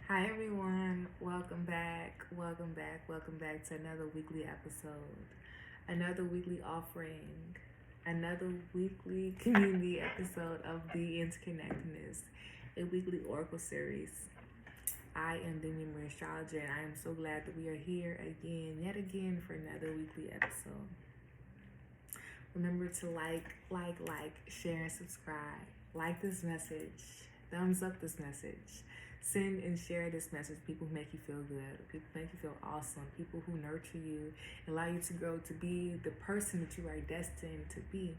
Hi everyone, welcome back, welcome back to another weekly episode, another weekly offering, another weekly community episode of the Interconnected-ness, a weekly oracle series. I am TheeMemoryAstrologer, and I am so glad that we are here again, yet again, for another weekly episode. Remember to like, share, and subscribe. Like this message, thumbs up this message. Send and share this message. People who make you feel good, people who make you feel awesome, people who nurture you, allow you to grow to be the person that you are destined to be.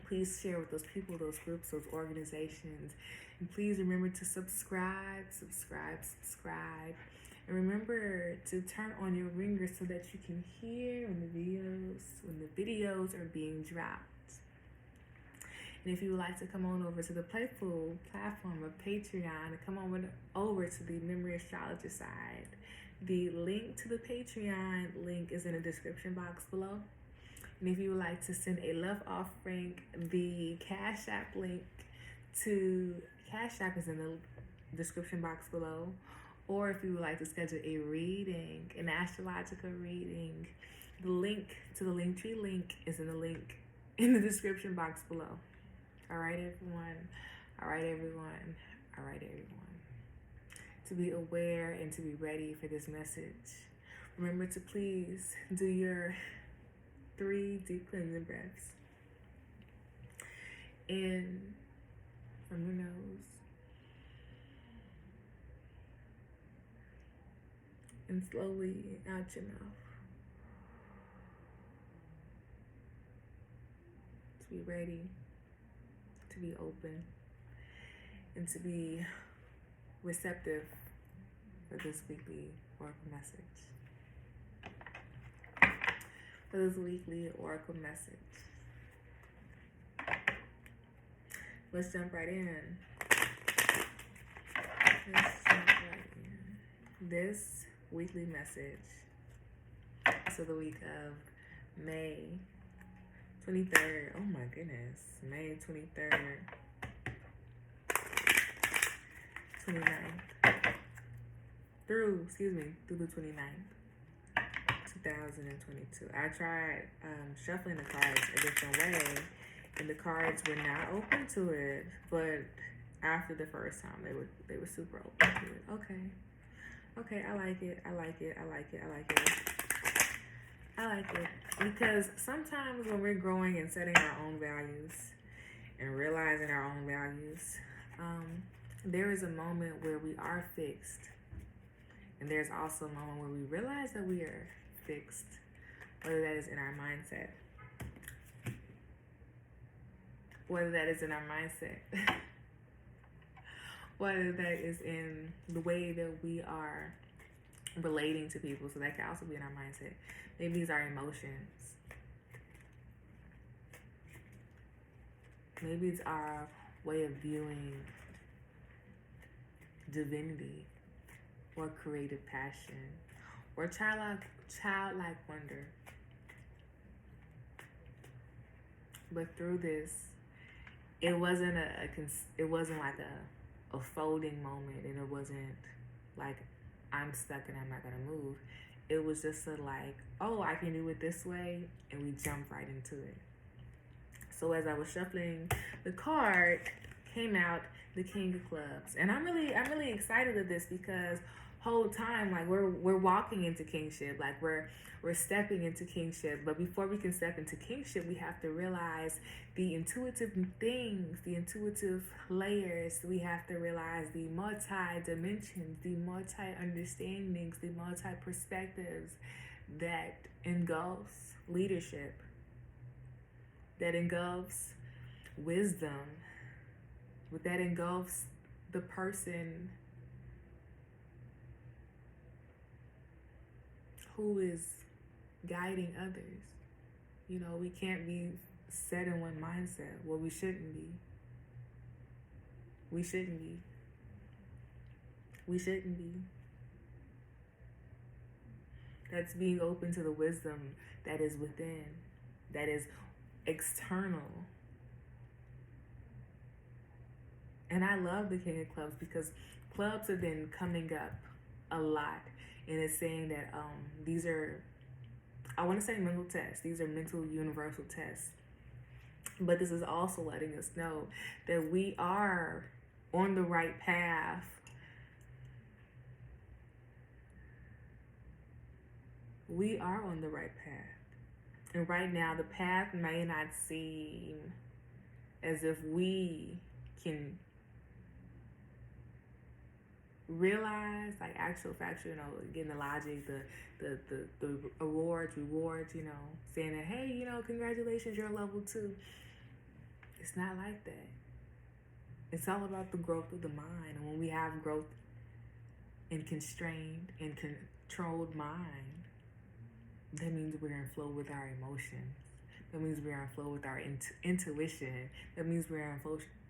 Please share with those people, those groups, those organizations. And please remember to subscribe. And remember to turn on your ringer so that you can hear when the videos are being dropped. And if you would like to come on over to the playful platform of Patreon, come on over to the Memory Astrologer side. The link to the Patreon link is in the description box below. And if you would like to send a love offering, the Cash App link to Cash App is in the description box below. Or if you would like to schedule a reading, an astrological reading, the link to the Linktree link is in the link in the description box below. All right, everyone. To be aware and to be ready for this message, remember to please do your 3 deep cleansing breaths. In from your nose and slowly out your mouth. To be ready, to be open, and to be receptive for this weekly oracle message. Let's jump right in. This weekly message for the week of May 23rd. Oh my goodness. May 23rd. 29th. Through the 29th, 2022. I tried shuffling the cards a different way, and the cards were not open to it, but after the first time they were super open to it. Okay, I like it. Because sometimes when we're growing and setting our own values and realizing our own values, there is a moment where we are fixed. And there's also a moment where we realize that we are fixed, whether that is in our mindset. Whether that is in the way that we are relating to people. So that can also be in our mindset. Maybe these are emotions. Maybe it's our way of viewing divinity, or creative passion, or childlike wonder. But through this, it wasn't like a folding moment, and it wasn't like I'm stuck and I'm not gonna move. It was just I can do it this way, and we jumped right into it. So as I was shuffling, the card came out, the King of Clubs, and I'm really excited of this because whole time we're walking into kingship, we're stepping into kingship. But before we can step into kingship, we have to realize the intuitive things, the intuitive layers. We have to realize the multi-dimensions, the multi-understandings, the multi-perspectives that engulfs leadership, that engulfs wisdom, that engulfs the person who is guiding others. We can't be set in one mindset. Well, we shouldn't be. That's being open to the wisdom that is within, that is external, And I love the King of Clubs because clubs have been coming up a lot. And it's saying that these are, I want to say mental tests. These are mental universal tests. But this is also letting us know that we are on the right path. We are on the right path. And right now, the path may not seem as if we can realize, like actual facts, you know, getting the logic, the rewards, you know, saying that, hey, you know, congratulations, you're level 2. It's not like that. It's all about the growth of the mind. And when we have growth in constrained and controlled mind, that means we're in flow with our emotions. That means we're in flow with our intuition. That means we're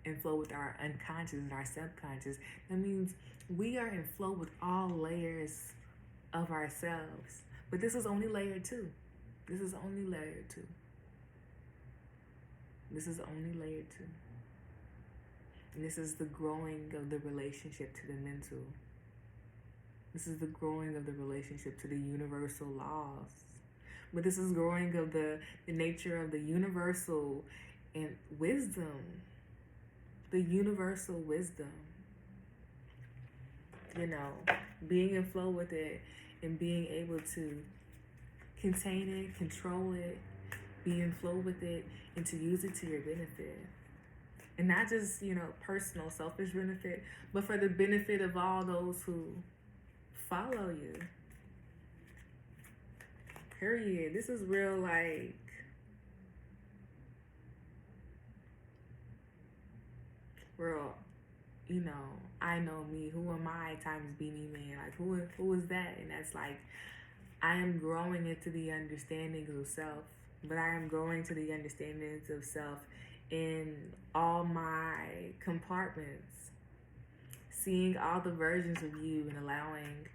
in flow with our unconscious and our subconscious. That means we are in flow with all layers of ourselves. But this is only layer 2. This is only layer 2. This is only layer 2. And this is the growing of the relationship to the mental. This is the growing of the relationship to the universal laws. But this is growing of the nature of the universal and wisdom. The universal wisdom. You know, being in flow with it and being able to contain it, control it, be in flow with it, and to use it to your benefit. And not just, you know, personal, selfish benefit, but for the benefit of all those who follow you. Period. This is real, like, real, you know, I know me, who am I times Beanie Man, like who is that? And that's like, I am growing into the understandings of self, but I am growing to the understandings of self in all my compartments, seeing all the versions of you and allowing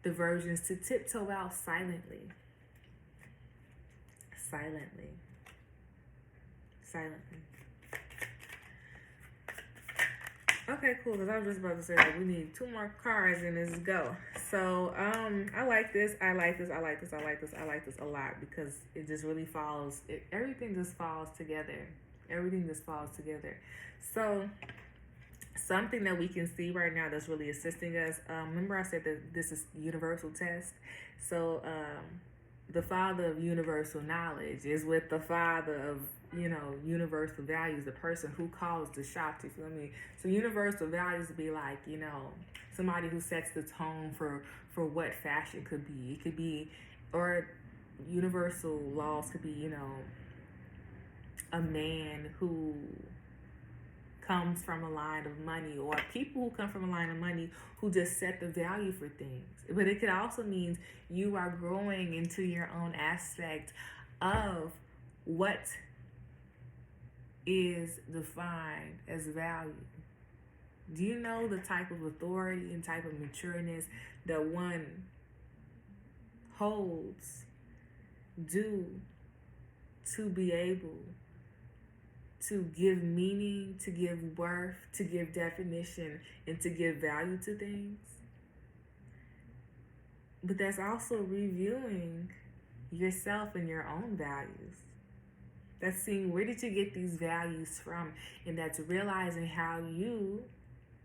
the versions to tiptoe out silently. Silently. Okay, cool, because I was just about to say, like, we need 2 more cards and let's go. So, I like this a lot because it just really falls, everything just falls together. Everything just falls together. So, something that we can see right now that's really assisting us, remember I said that this is universal test. So, the father of universal knowledge is with the father of, you know, universal values, the person who calls the shots, you feel me? So universal values would be like, you know, somebody who sets the tone for what fashion could be. It could be, or universal laws could be, you know, a man who comes from a line of money, or people who come from a line of money who just set the value for things. But it could also mean you are growing into your own aspect of what is defined as value. Do you know the type of authority and type of matureness that one holds due to be able to give meaning, to give worth, to give definition, and to give value to things? But that's also reviewing yourself and your own values. That's seeing where did you get these values from, and that's realizing how you,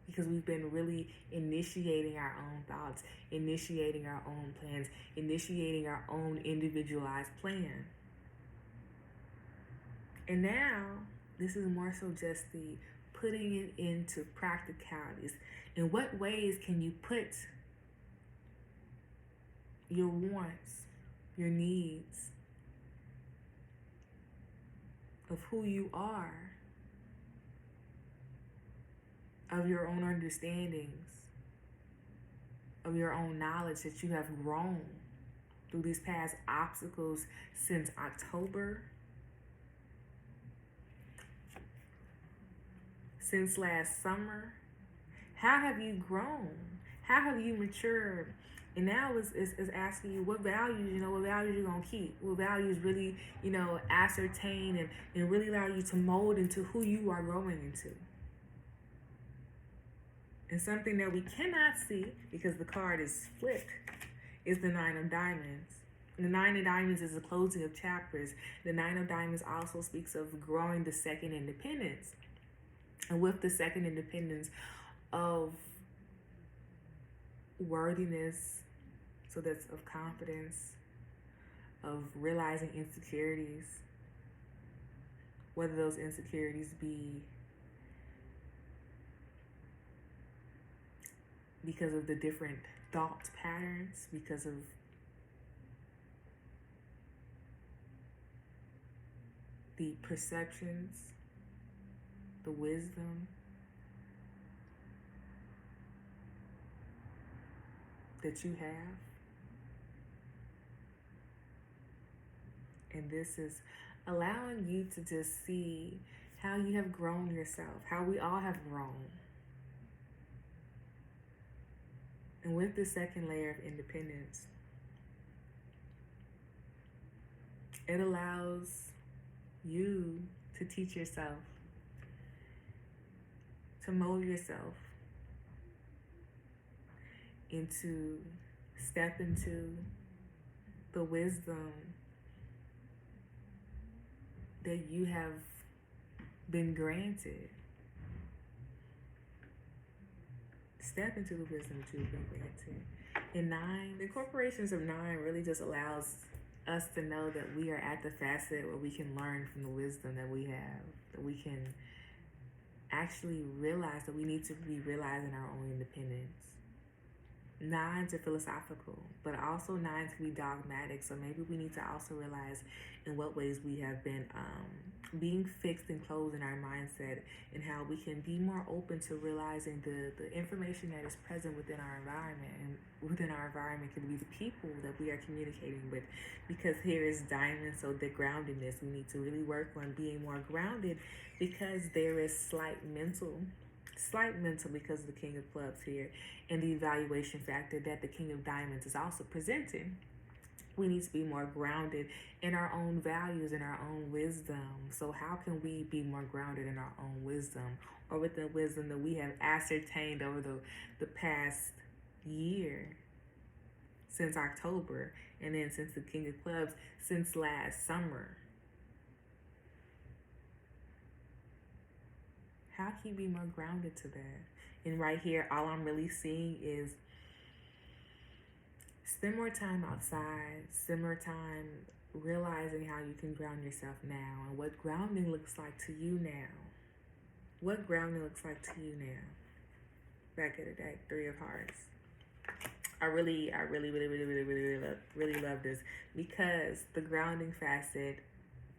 because we've been really initiating our own thoughts, initiating our own plans, initiating our own individualized plan. And now, this is more so just the putting it into practicalities. In what ways can you put your wants, your needs, of who you are, of your own understandings, of your own knowledge that you have grown through these past obstacles since October, since last summer? How have you grown? How have you matured? And now is asking you what values, what values you're going to keep. What values really, ascertain and really allow you to mold into who you are growing into. And something that we cannot see, because the card is flipped, is the Nine of Diamonds. The Nine of Diamonds is the closing of chapters. The Nine of Diamonds also speaks of growing the second independence. And with the second independence of worthiness, so that's of confidence, of realizing insecurities, whether those insecurities be because of the different thought patterns, because of the perceptions, the wisdom that you have. And this is allowing you to just see how you have grown yourself, how we all have grown. And with the second layer of independence, it allows you to teach yourself, to mold yourself step into the wisdom that you have been granted. Step into the wisdom that you've been granted. And 9, the incorporations of 9 really just allows us to know that we are at the facet where we can learn from the wisdom that we have, that we can actually realize that we need to be realizing our own independence. 9s are philosophical, but also 9s can be dogmatic. So maybe we need to also realize in what ways we have been being fixed and closed in our mindset, and how we can be more open to realizing the information that is present within our environment. And within our environment can be the people that we are communicating with, because here is Diamond, so the groundedness. We need to really work on being more grounded, because there is slight mental because of the King of Clubs here, and the evaluation factor that the King of Diamonds is also presenting. We need to be more grounded in our own values and our own wisdom. So how can we be more grounded in our own wisdom, or with the wisdom that we have ascertained over the past year, since October, and then since the King of Clubs, since last summer? How can you be more grounded to that? And right here, all I'm really seeing is spend more time outside, spend more time realizing how you can ground yourself now, and what grounding looks like to you now. What grounding looks like to you now. Back of the deck, 3 of Hearts. I really love this, because the grounding facet,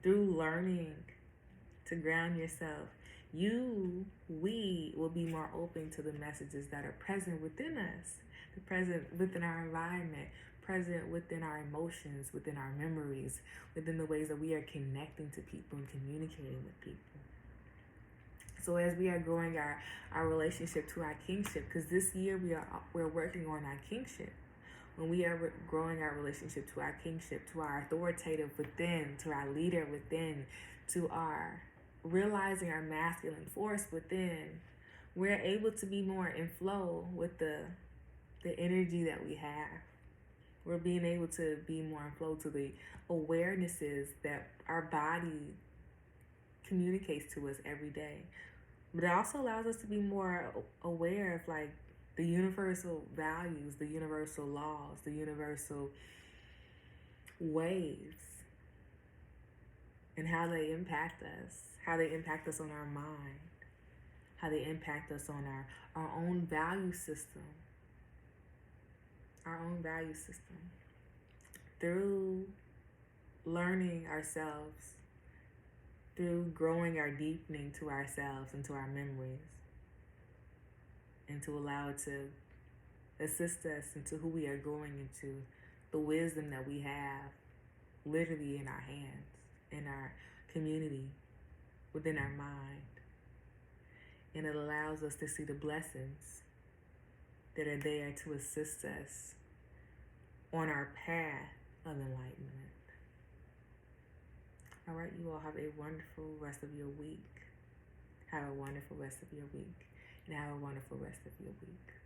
through learning to ground yourself, we will be more open to the messages that are present within us, present within our environment, present within our emotions, within our memories, within the ways that we are connecting to people and communicating with people. So as we are growing our relationship to our kingship, because this year we're working on our kingship. When we are growing our relationship to our kingship, to our authoritative within, to our leader within, to our realizing our masculine force within, we're able to be more in flow with the energy that we have. We're being able to be more in flow to the awarenesses that our body communicates to us every day. But it also allows us to be more aware of like the universal values, the universal laws, the universal ways, and how they impact us, how they impact us on our mind, how they impact us on our own value system, through learning ourselves, through growing our deepening to ourselves and to our memories, and to allow it to assist us into who we are growing into, the wisdom that we have literally in our hands, in our community, within our mind. And it allows us to see the blessings that are there to assist us on our path of enlightenment. All right, you all have a wonderful rest of your week. Have a wonderful rest of your week. and have a wonderful rest of your week.